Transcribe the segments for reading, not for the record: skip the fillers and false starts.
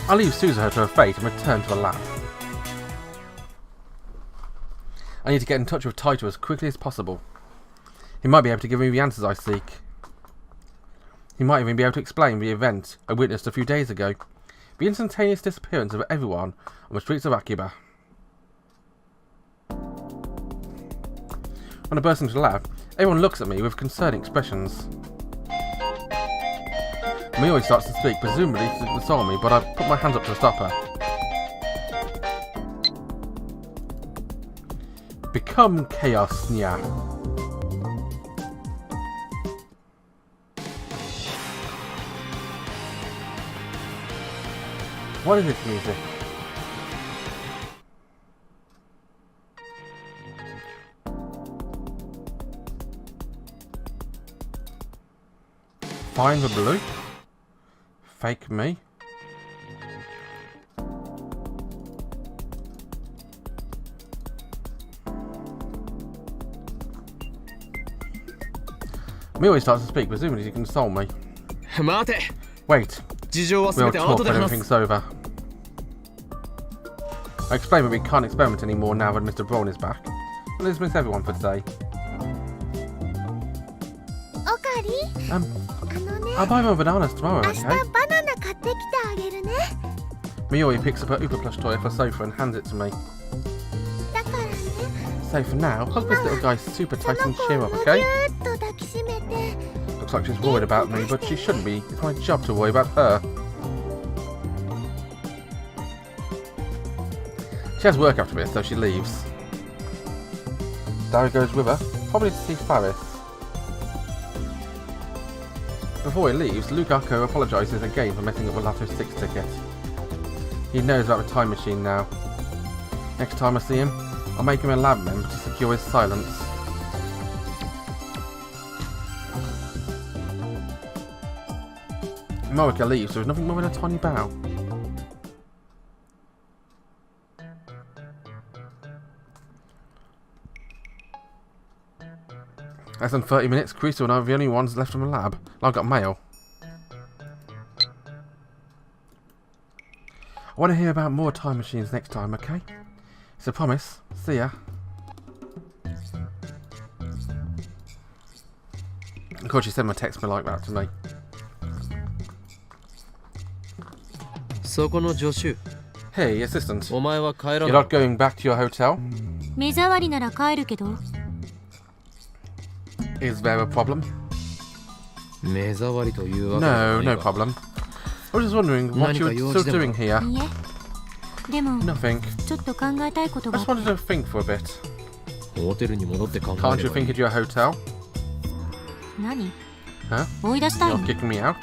I'll leave Suzuho to her fate and return to the lab. I need to get in touch with Titor as quickly as possible. He might be able to give me the answers I seek. He might even be able to explain the event I witnessed a few days ago. The instantaneous disappearance of everyone on the streets of Akiba. When I burst into the lab, everyone looks at me with concerned expressions. Mioi starts to speak, presumably to console me, but I put my hands up to stop her. Become chaos, Nya. What is this music? Find the blue? Fake me? Mioi starts to speak, presumably to console me. Wait. We'll talk when everything's over. I explain that we can't experiment anymore now that Mr. Braun is back. And this means everyone for today. I'll buy more bananas tomorrow, okay? Mioi picks up her Uber plush toy off her sofa and hands it to me. So for now, hug this little guy super tight and cheer up, okay? Looks like she's worried about me, but she shouldn't be. It's my job to worry about her. She has work after this, so she leaves. Dari goes with her, probably to see Faris. Before he leaves, Lukaku apologises again for messing up with Lato's 6 ticket. He knows about the time machine now. Next time I see him, I'll make him a lab member to secure his silence. Morika leaves with nothing more than a tiny bow. Less than 30 minutes, Carissa and I are the only ones left from the lab. I've got mail. I want to hear about more time machines next time, okay? It's a promise. See ya. Of course, she sent my text like that to me. Hey, assistant. You're not going back to your hotel? Is there a problem? No problem. I was just wondering what you were still doing here. Nothing. I just wanted to think for a bit. Can't you think at your hotel? Huh? You're kicking me out?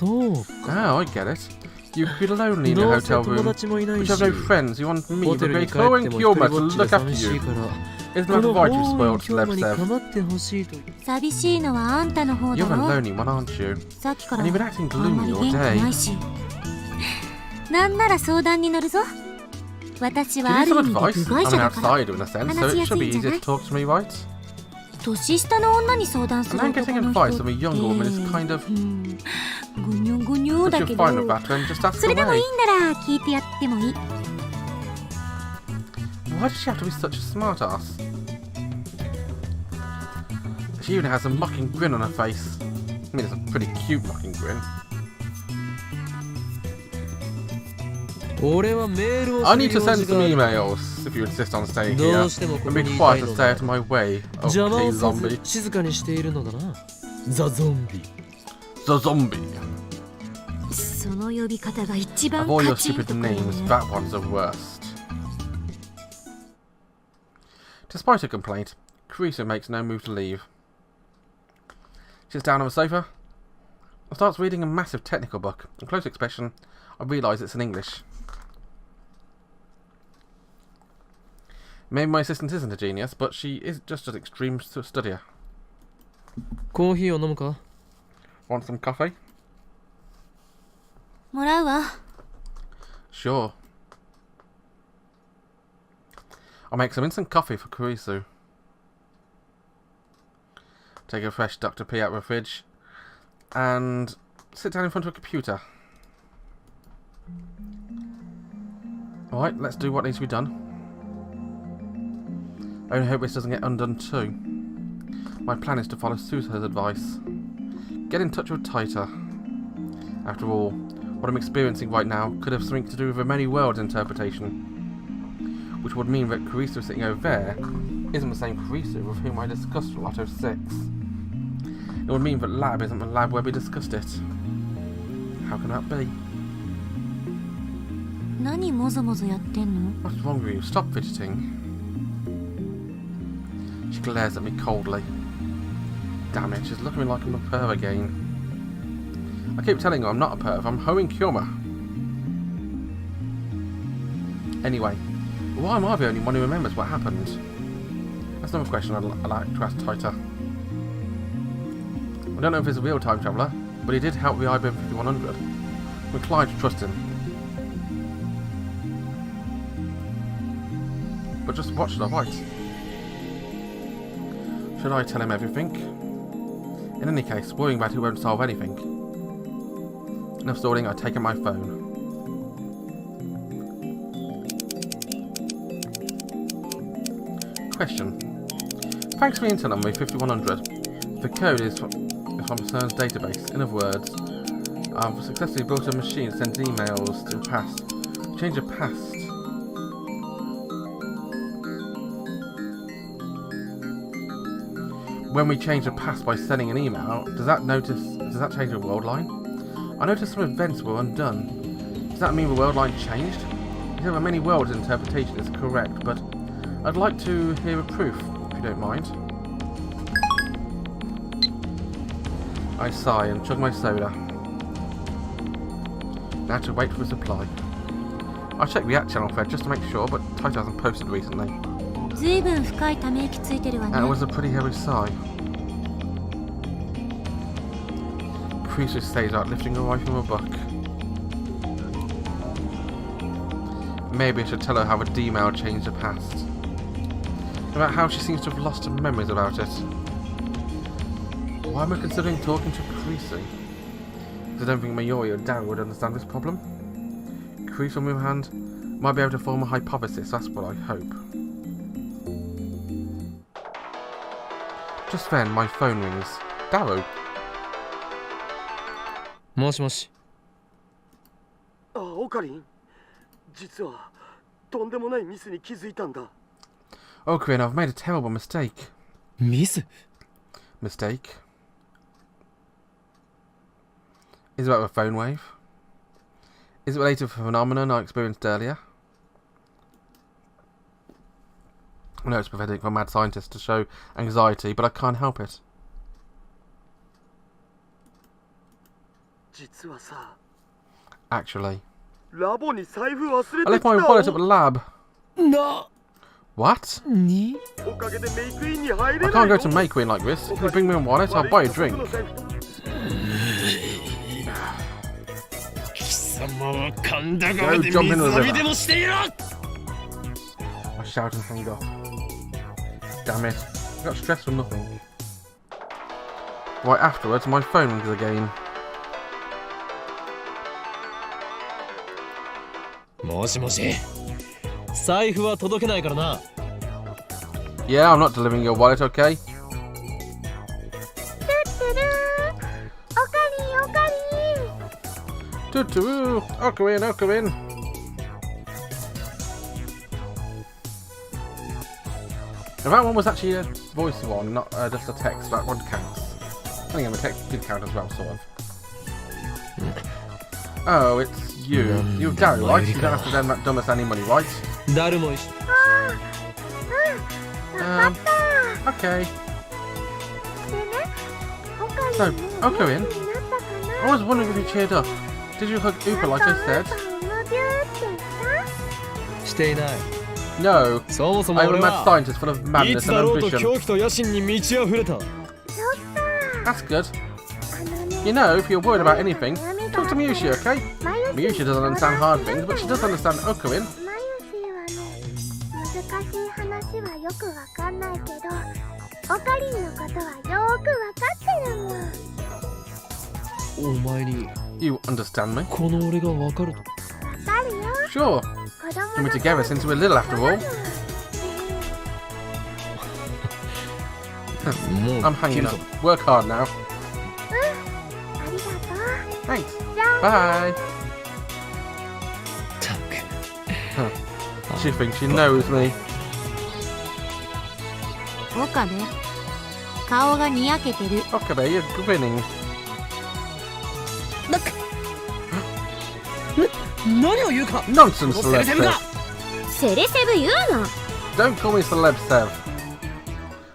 Oh, I get it. You could be lonely in a hotel room, but you have no friends. You want me, the great Koen Kyoma, to look after you. Isn't that right, you spoiled Slevsev? You're the lonely one, aren't you? And you've been acting gloomy all day. Do you need some advice? I'm an outsider in a sense, so it should be easier to talk to me, right? And then getting advice from a younger woman is kind of... But you're fine with that, then just ask away. Why does she have to be such a smart-ass? She even has a mocking grin on her face. I mean, it's a pretty cute mocking grin. I need to send some emails, if you insist on staying here. And be quiet and stay out of my way, okay, zombie. The zombie. Of all your stupid names, that one's the worst. Despite her complaint, Carissa makes no move to leave. She sits down on the sofa and starts reading a massive technical book. On close inspection, I realise it's in English. Maybe my assistant isn't a genius, but she is just an extreme studier. Want some coffee? Sure. I'll make some instant coffee for Kurisu. Take a fresh Dr. P out of the fridge and sit down in front of a computer. Alright, let's do what needs to be done. I only hope this doesn't get undone too. My plan is to follow Susa's advice. Get in touch with Titor. After all, what I'm experiencing right now could have something to do with a many worlds interpretation. Which would mean that Carissa sitting over there isn't the same Carissa with whom I discussed Lotto 6. It would mean that lab isn't the lab where we discussed it. How can that be? What's wrong with you? Stop fidgeting. She glares at me coldly. Damn it, she's looking at me like I'm a perv again. I keep telling her I'm not a perv, I'm Hoen Kyoma. Anyway, why am I the only one who remembers what happened? That's another question I'd like to ask Titor. I don't know if he's a real time traveller, but he did help the IBM 5100. I'm inclined to trust him. But just what should I write? Should I tell him everything? In any case, worrying about it won't solve anything. Enough stalling, I take out my phone. Question. Thanks for the intel on my 5100. The code is from CERN's database. In other words, I've successfully built a machine that sends emails to the past. Change the past. When we change the past by sending an email, does that change the world line? I noticed some events were undone. Does that mean the world line changed? There are many worlds interpretation is correct, but I'd like to hear a proof, if you don't mind. I sigh and chug my soda. Now to wait for a supply. I checked the channel thread just to make sure, but Titor hasn't posted recently. That was a pretty heavy sigh. Priestess stays out lifting away from a book. Maybe I should tell her how the D-mail changed the past. About how she seems to have lost her memories about it. Why am I considering talking to Carissa? Because I don't think Mayuri or Darrow would understand this problem. Carissa, on the other hand, might be able to form a hypothesis, that's what I hope. Just then, my phone rings. Darrow. もしもし。あ、オカリン。実はとんでもないミスに気づいたんだ。Ocarina, I've made a terrible mistake. ミス? Mistake? Is it about the phone wave? Is it related to a phenomenon I experienced earlier? I know it's pathetic for a mad scientist to show anxiety, but I can't help it. 実はさ。Actually, ラボに財布忘れてきた。 I left my wallet at the lab. No. What? に? おかげでメイクインに入れない。 I can't go to Make Queen like this. If you bring me a wallet, I'll buy a drink. 貴様は神田川で水浴びでもしていろ! I shout and hang up. Damn it. I got stressed for nothing. Right afterwards, my phone rings again. もしもし。財布は届けないからな。Yeah, I'm not delivering your wallet, okay? Toot-toot, Ocarina, Ocarina. Now that one was actually a voice one, not just a text. That one counts. I think the text did count as well, sort of. Oh, it's you. You're Darrow, right? You don't have to lend that dumbass any money, right? 誰も一緒。Okay. So, Ocarina, I was wondering if you cheered up. Did you hug Upa like I said? していない。No. そもそも I'm a 俺 mad は scientist full of い madness つ and だろうと ambition. 狂気と野心に満ち溢れた。That's good. You know, if you're worried about anything, talk to Miyushi, okay? Miyushi doesn't understand hard things, but she does understand Ocarina. お前に You understand me? この俺がわかると。Sure. We've been together since we were little, after all. I'm hanging up. Work hard now. Thanks. Bye. Huh. She thinks she knows me. 岡部、顔がにやけてる。 Okabe, you're grinning. 何を言うか。 Nonsense, このセレ Celeb セブが Sev. セレセブ言うな。 Don't call me Celeb Sev.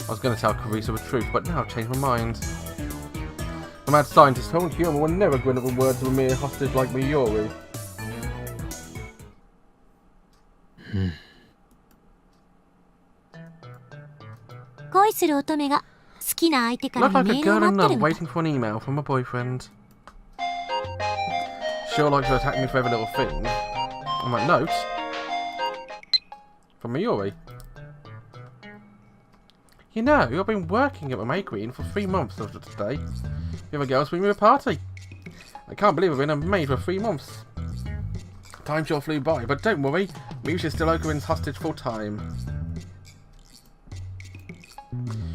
I was going to tell Carissa the truth, but now I've changed my mind. The mad scientist told humour will never grin at the words of a mere hostage like Mayuri. 恋する乙女が好きな相手から Look の like メ a ールを girl 待 in ってる love の。 waiting for an email from a boyfriend. Sure likes to attack me for every little thing. On that note, from Mayuri. You know, I've been working at my May Queen for 3 months after today. The other girls bring me a party. I can't believe I've been a maid for 3 months. Time sure flew by, but don't worry, Musha's still Okurin's hostage full time.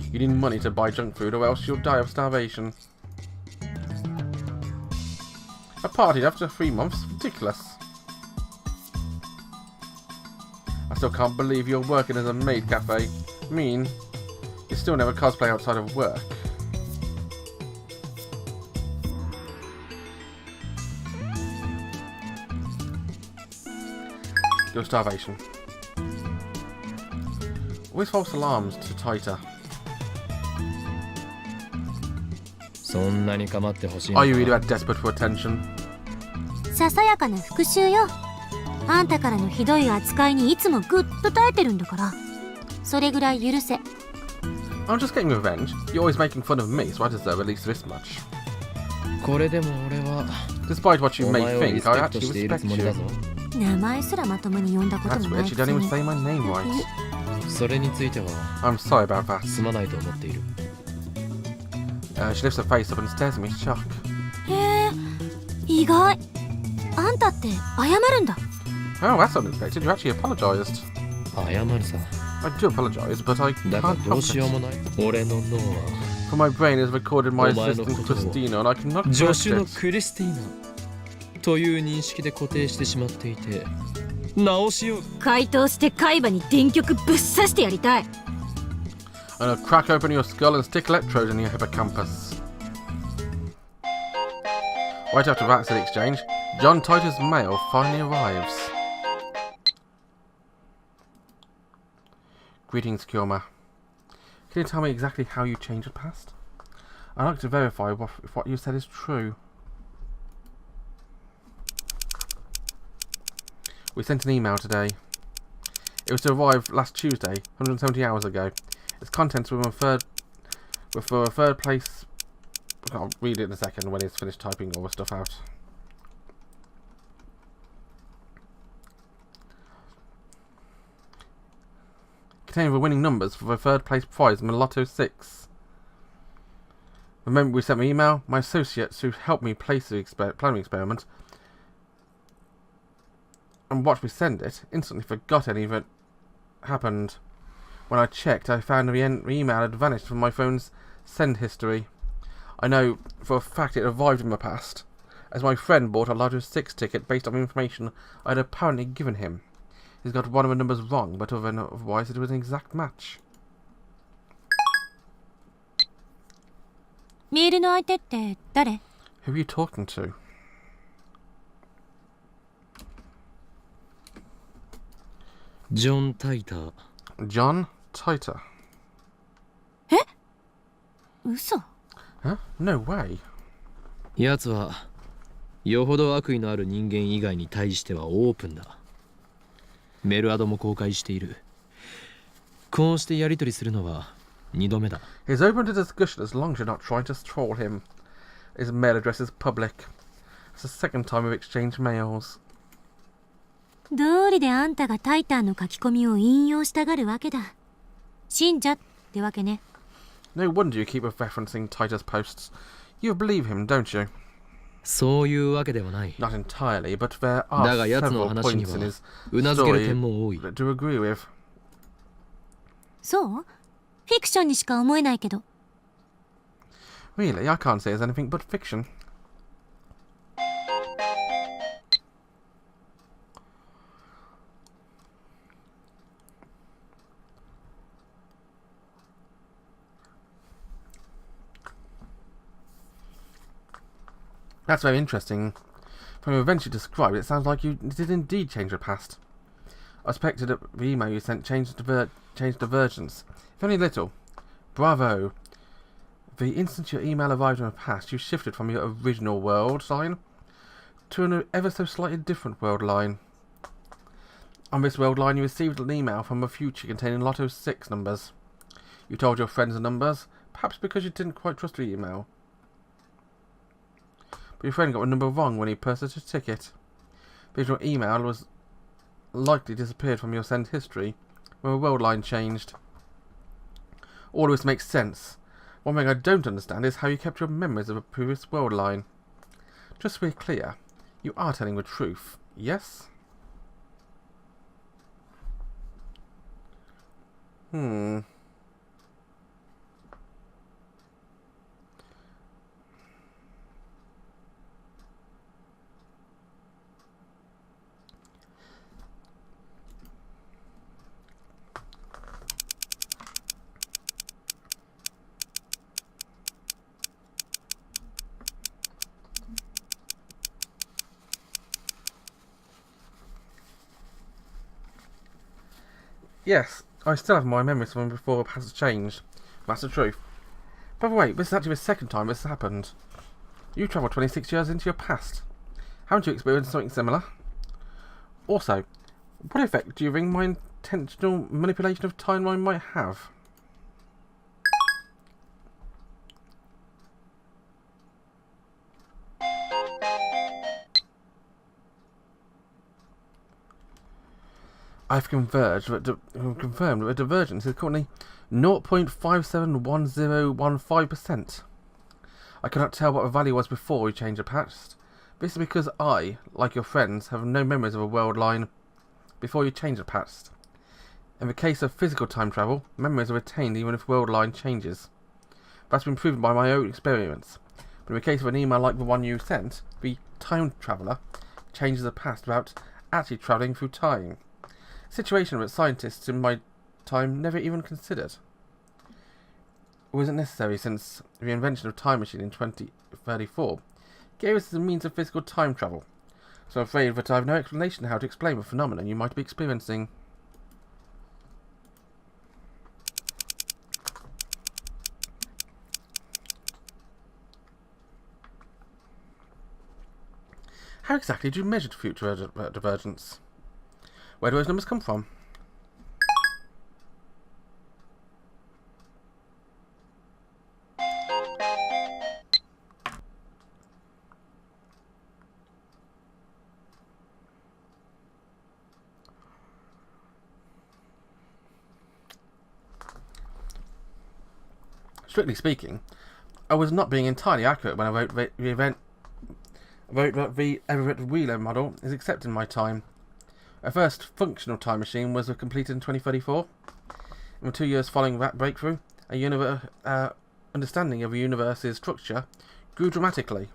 You need money to buy junk food or else you'll die of starvation. A party after 3 months? Ridiculous. I still can't believe you're working as a maid cafe. I mean, you still never cosplay outside of work. Your starvation. Always false alarms to Titor. そんなに構ってほしいの Are か you really that desperate for attention? ささやかな復讐よ。あんたからのひどい扱いにいつもぐっと耐えてるんだから。それぐらい許せ。I'm just getting revenge. You're always making fun of me, so I deserve at least this much. これでも俺は Despite what you お may 前をリ think, スペ I クト actually している respect つもりだ you. ぞ。名前すらまともに呼んだこと That's もな weird, い she くせ didn't に even say my name right. それについては I'm sorry about that. すまないと思っている。She lifts her face up and stares at me in shock. へえ、意外。あんたって謝るんだ。 Oh, that's unexpected. You actually apologised. 謝るさ。 I do apologise, but I だから can't どう help しよう it. もない。俺の脳は For my brain has recorded my お前の assistant ことを Christina, and I cannot 助 correct 手の it. クリスティーナという認識で固定してしまっていて、直しよう。回答して海馬に電極ぶっ刺してやりたい。 And I'll crack open your skull and stick electrodes in your hippocampus. Right after that said exchange, John Titor's mail finally arrives. Greetings, Kyoma. Can you tell me exactly how you changed the past? I'd like to verify if what you said is true. We sent an email today. It was to arrive last Tuesday, 170 hours ago. Its contents were for a third place. I'll read it in a second when he's finished typing all the stuff out. Containing the winning numbers for the third place prize in the Lotto 6. Remember we sent me an email? My associates who helped me place the planning experiment and watched me send it instantly forgot any of it happened. When I checked, I found the email had vanished from my phone's send history. I know for a fact it arrived in the past, as my friend bought a Lotto 6 ticket based on the information I had apparently given him. He's got one of the numbers wrong, but otherwise it was an exact match. メールの相手って誰？ Who are you talking to? John Titor. John Titor. 嘘。 Huh? No way. 奴はよほど悪意のある人間以外に対してはオープンだ。メルアドも公開している。こうしてやり取りするのは2度目だ。 He's open to discussion as long as you're not trying to troll him. His mail address is public. It's the second time we've exchanged mails. どうりであんたがタイタンの書き込みを引用したがるわけだ。信者ってわけね。No wonder you keep referencing Titor's posts. You believe him, don't you? そういうわけではない。 Not entirely, but there だ are が奴の several 話に points in は his うなずける story 点も多い。 that do agree with. そうフィクションにしか思えないけど。 Really, I can't say it's anything but fiction. That's very interesting. From the events you described, it sounds like you did indeed change your past. I suspected that the email you sent changed divergence. If only little. Bravo. The instant your email arrived in the past, you shifted from your original world line to an ever so slightly different world line. On this world line, you received an email from the future containing Lotto 6 numbers. You told your friends the numbers, perhaps because you didn't quite trust the email. But your friend got the number wrong when he purchased a ticket. The original email was likely disappeared from your send history when the world line changed. All of this makes sense. One thing I don't understand is how you kept your memories of a previous world line. Just to be clear, you are telling the truth, yes? Yes, I still have my memories from before the past has changed. That's the truth. By the way, this is actually the second time this has happened. You travelled 26 years into your past. Haven't you experienced something similar? Also, what effect do you think my intentional manipulation of timeline might have? I've confirmed that the divergence is currently 0.571015%. I cannot tell what the value was before we changed the past. This is because I, like your friends, have no memories of a world line before you change the past. In the case of physical time travel, memories are retained even if world line changes. That's been proven by my own experience. But in the case of an email like the one you sent, the time traveller changes the past without actually travelling through time. A situation that scientists in my time never even considered. It wasn't necessary since the invention of time machine in 2034 gave us the means of physical time travel. So I'm afraid that I have no explanation how to explain the phenomenon you might be experiencing. How exactly do you measure future divergence? Where do those numbers come from? Strictly speaking, I was not being entirely accurate when I wrote that the Everett Wheeler model is accepted in my time. Our first functional time machine was completed in 2034. In the 2 years following that breakthrough, a understanding of the universe's structure grew dramatically.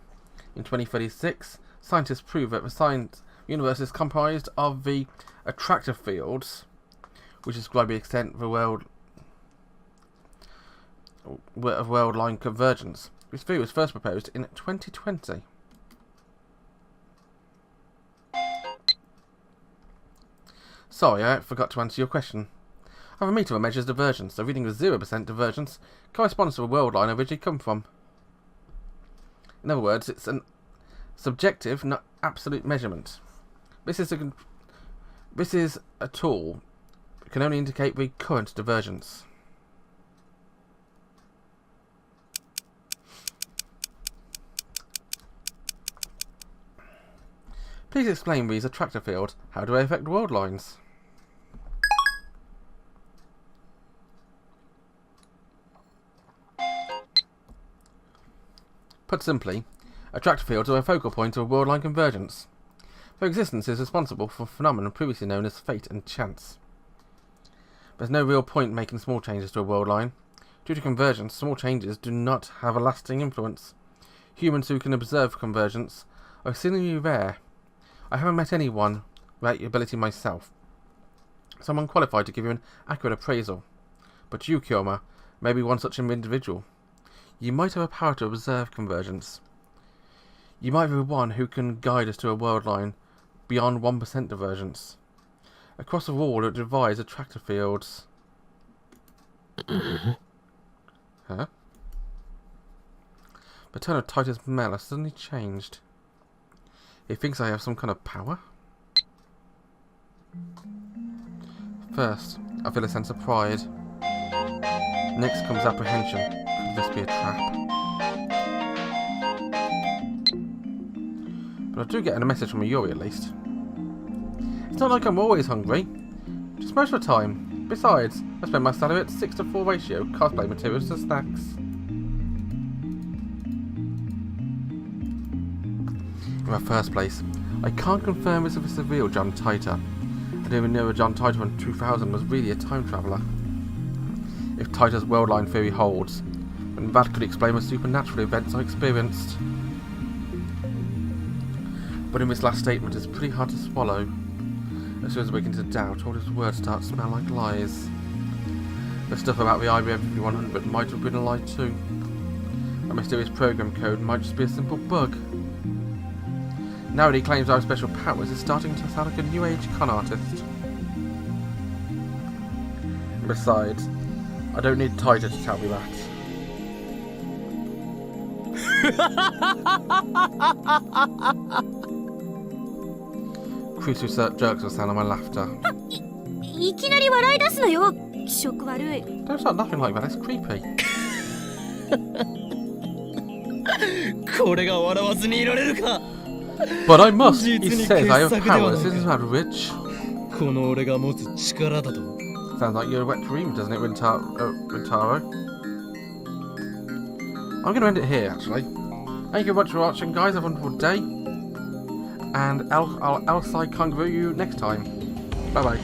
In 2036, scientists proved that the universe is comprised of the attractive fields, which describe the extent of the world line convergence. This theory was first proposed in 2020. Sorry, I forgot to answer your question. I have a meter that measures divergence. The reading of 0% divergence corresponds to the world line originally come from. In other words, it's a subjective, not absolute measurement. This is a tool that can only indicate the current divergence. Please explain these attractor fields. How do they affect world lines? Put simply, Attractor fields are a focal point of world-line convergence. Their existence is responsible for a phenomenon previously known as fate and chance. There's no real point making small changes to a world line. Due to convergence, small changes do not have a lasting influence. Humans who can observe convergence are exceedingly rare. I haven't met anyone with that ability myself. Someone qualified to give you an accurate appraisal. But you, Kyoma, may be one such an individual. You might have a power to observe convergence. You might be one who can guide us to a world line beyond 1% divergence. Across the wall it divides attractor fields. Huh? The tone of Titor's mail has suddenly changed. He thinks I have some kind of power? First, I feel a sense of pride. Next comes apprehension. Could this be a trap? But I do get a message from Yuri at least. It's not like I'm always hungry. Just most of the time. Besides, I spend my salary at 6:4 ratio, cosplay materials to snacks. In the first place, I can't confirm if this is the real John Titor. I didn't even know a John Titor in 2000 was really a time traveller. If Titor's world-line theory holds, then that could explain the supernatural events I experienced. But in this last statement, it's pretty hard to swallow. As soon as I begin to doubt, all his words start to smell like lies. The stuff about the IBM 5100 might have been a lie too. A mysterious program code might just be a simple bug. Now that he claims I have special powers, it's starting to sound like a new age con artist. Besides, I don't need Titor to tell me that. Creature jerks the sound of my laughter. いきなり笑い出すのよ。気色悪い。 Don't start laughing like that, it's creepy. これが笑わずにいられるか。 But I must! He says I have powers, isn't that rich? この俺が持つ力だと。 Sounds like your wet dream, doesn't it, Rintaro? I'm going to end it here, actually. Thank you very much for watching, guys. Have a wonderful day. And I'll Kangaroo you next time. Bye-bye.